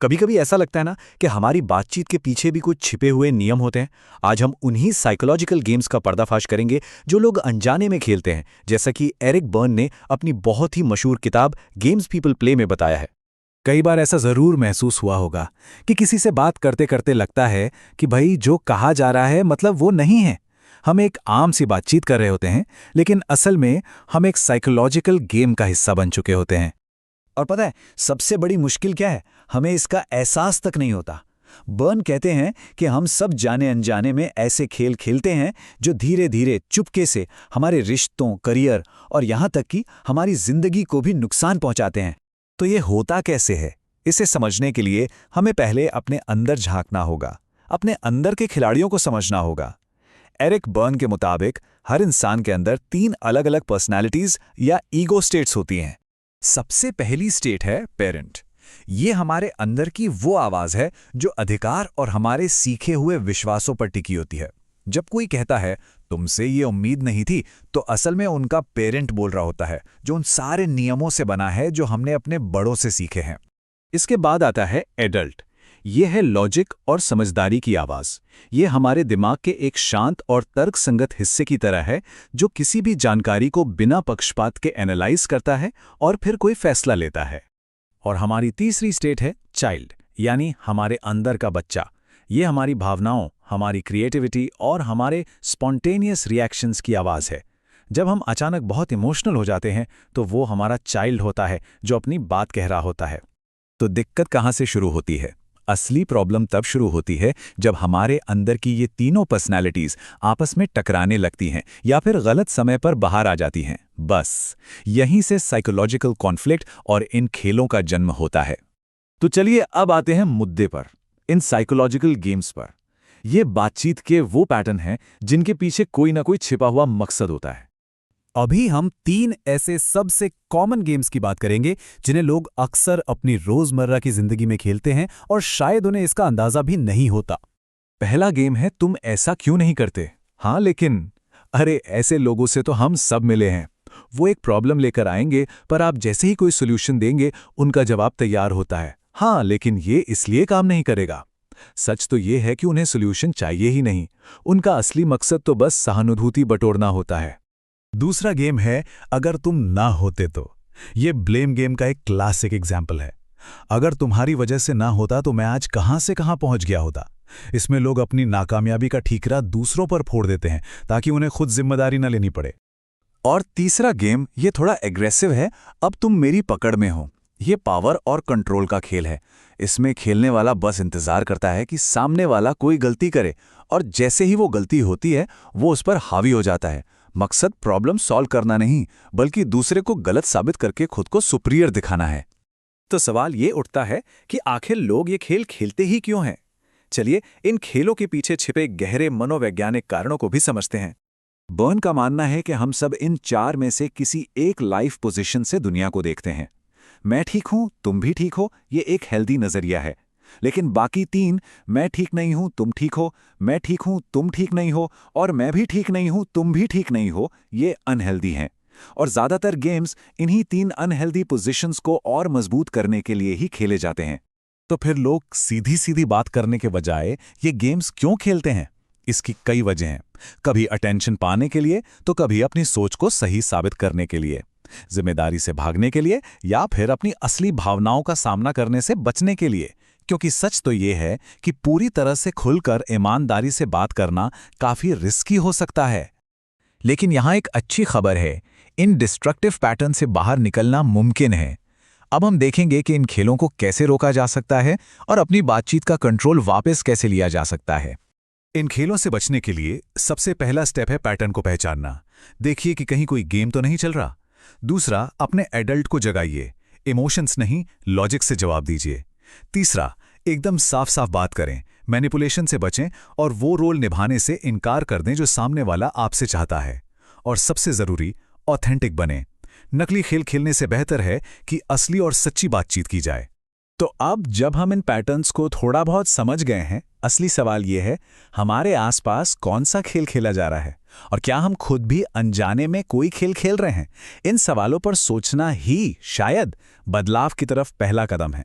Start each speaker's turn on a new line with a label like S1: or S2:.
S1: कभी कभी ऐसा लगता है ना कि हमारी बातचीत के पीछे भी कुछ छिपे हुए नियम होते हैं। आज हम उन्हीं साइकोलॉजिकल गेम्स का पर्दाफाश करेंगे जो लोग अनजाने में खेलते हैं, जैसा कि एरिक बर्न ने अपनी बहुत ही मशहूर किताब गेम्स पीपल प्ले में बताया है।
S2: कई बार ऐसा जरूर महसूस हुआ होगा कि किसी से बात करते करते लगता है कि भाई जो कहा जा रहा है मतलब वो नहीं है। हम एक आम सी बातचीत कर रहे होते हैं, लेकिन असल में हम एक साइकोलॉजिकल गेम का हिस्सा बन चुके होते हैं।
S1: और पता है सबसे बड़ी मुश्किल क्या है? हमें इसका एहसास तक नहीं होता। बर्न कहते हैं कि हम सब जाने अनजाने में ऐसे खेल खेलते हैं जो धीरे धीरे चुपके से हमारे रिश्तों, करियर और यहाँ तक कि हमारी जिंदगी को भी नुकसान पहुंचाते हैं। तो ये होता कैसे है? इसे समझने के लिए हमें पहले अपने अंदर झांकना होगा, अपने अंदर के खिलाड़ियों को समझना होगा। एरिक बर्न के मुताबिक हर इंसान के अंदर 3 अलग अलग पर्सनालिटीज या ईगो स्टेट्स होती हैं। सबसे पहली स्टेट है पेरेंट। ये हमारे अंदर की वो आवाज है जो अधिकार और हमारे सीखे हुए विश्वासों पर टिकी होती है। जब कोई कहता है तुमसे ये उम्मीद नहीं थी, तो असल में उनका पेरेंट बोल रहा होता है, जो उन सारे नियमों से बना है जो हमने अपने बड़ों से सीखे हैं। इसके बाद आता है एडल्ट। ये है लॉजिक और समझदारी की आवाज। ये हमारे दिमाग के एक शांत और तर्कसंगत हिस्से की तरह है, जो किसी भी जानकारी को बिना पक्षपात के एनालाइज करता है और फिर कोई फैसला लेता है। और हमारी तीसरी स्टेट है चाइल्ड, यानी हमारे अंदर का बच्चा। ये हमारी भावनाओं, हमारी क्रिएटिविटी और हमारे स्पॉन्टेनियस रिएक्शंस की आवाज़ है। जब हम अचानक बहुत इमोशनल हो जाते हैं तो वो हमारा चाइल्ड होता है जो अपनी बात कह रहा होता है। तो दिक्कत कहाँ से शुरू होती है? असली प्रॉब्लम तब शुरू होती है जब हमारे अंदर की ये तीनों पर्सनैलिटीज आपस में टकराने लगती हैं या फिर गलत समय पर बाहर आ जाती हैं। बस यहीं से साइकोलॉजिकल कॉन्फ्लिक्ट और इन खेलों का जन्म होता है। तो चलिए अब आते हैं मुद्दे पर, इन साइकोलॉजिकल गेम्स पर। ये बातचीत के वो पैटर्न हैं जिनके पीछे कोई ना कोई छिपा हुआ मकसद होता है।
S2: अभी हम 3 ऐसे सबसे कॉमन गेम्स की बात करेंगे जिन्हें लोग अक्सर अपनी रोजमर्रा की जिंदगी में खेलते हैं और शायद उन्हें इसका अंदाजा भी नहीं होता।
S1: पहला गेम है तुम ऐसा क्यों नहीं करते। हाँ लेकिन अरे ऐसे लोगों से तो हम सब मिले हैं। वो एक प्रॉब्लम लेकर आएंगे, पर आप जैसे ही कोई सोल्यूशन देंगे उनका जवाब तैयार होता है, हाँ लेकिन ये इसलिए काम नहीं करेगा। सच तो ये है कि उन्हें सोल्यूशन चाहिए ही नहीं। उनका असली मकसद तो बस सहानुभूति बटोरना होता है।
S2: दूसरा गेम है अगर तुम ना होते तो। ये ब्लेम गेम का एक क्लासिक एग्जाम्पल है। अगर तुम्हारी वजह से ना होता तो मैं आज कहां से कहां पहुंच गया होता। इसमें लोग अपनी नाकामयाबी का ठीकरा दूसरों पर फोड़ देते हैं ताकि उन्हें खुद जिम्मेदारी न लेनी पड़े।
S1: और तीसरा गेम ये थोड़ा एग्रेसिव है, अब तुम मेरी पकड़ में हो। ये पावर और कंट्रोल का खेल है। इसमें खेलने वाला बस इंतजार करता है कि सामने वाला कोई गलती करे, और जैसे ही वो गलती होती है वो उस पर हावी हो जाता है। मकसद प्रॉब्लम सॉल्व करना नहीं, बल्कि दूसरे को गलत साबित करके खुद को सुपीरियर दिखाना है।
S2: तो सवाल ये उठता है कि आखिर लोग ये खेल खेलते ही क्यों हैं? चलिए इन खेलों के पीछे छिपे गहरे मनोवैज्ञानिक कारणों को भी समझते हैं।
S1: बर्न का मानना है कि हम सब इन 4 में से किसी एक लाइफ पोजीशन से दुनिया को देखते हैं। मैं ठीक हूं, तुम भी ठीक हो, ये एक हेल्दी नजरिया है। लेकिन बाकी 3, मैं ठीक नहीं हूं, तुम ठीक हो, मैं ठीक हूं, तुम ठीक नहीं हो, और मैं भी ठीक नहीं हूं, तुम भी ठीक नहीं हो, ये अनहेल्दी हैं। और ज्यादातर गेम्स इन्हीं 3 अनहेल्दी पोजीशंस को और मजबूत करने के लिए ही खेले जाते हैं।
S2: तो फिर लोग सीधी सीधी बात करने के बजाय ये गेम्स क्यों खेलते हैं? इसकी कई वजह हैं। कभी अटेंशन पाने के लिए, तो कभी अपनी सोच को सही साबित करने के लिए, जिम्मेदारी से भागने के लिए, या फिर अपनी असली भावनाओं का सामना करने से बचने के लिए। क्योंकि सच तो ये है कि पूरी तरह से खुलकर ईमानदारी से बात करना काफी रिस्की हो सकता है। लेकिन यहां एक अच्छी खबर है, इन डिस्ट्रक्टिव पैटर्न से बाहर निकलना मुमकिन है। अब हम देखेंगे कि इन खेलों को कैसे रोका जा सकता है और अपनी बातचीत का कंट्रोल वापस कैसे लिया जा सकता है। इन खेलों से बचने के लिए सबसे पहला स्टेप है पैटर्न को पहचानना। देखिए कि कहीं कोई गेम तो नहीं चल रहा। दूसरा, अपने एडल्ट को जगाइए, इमोशंस नहीं लॉजिक से जवाब दीजिए। तीसरा, एकदम साफ साफ बात करें, मैनिपुलेशन से बचें और वो रोल निभाने से इनकार कर दें जो सामने वाला आपसे चाहता है। और सबसे जरूरी, ऑथेंटिक बने। नकली खेल खेलने से बेहतर है कि असली और सच्ची बातचीत की जाए। तो अब जब हम इन पैटर्न्स को थोड़ा बहुत समझ गए हैं, असली सवाल यह है, हमारे आसपास कौन सा खेल खेला जा रहा है और क्या हम खुद भी अनजाने में कोई खेल खेल रहे हैं? इन सवालों पर सोचना ही शायद बदलाव की तरफ पहला कदम है।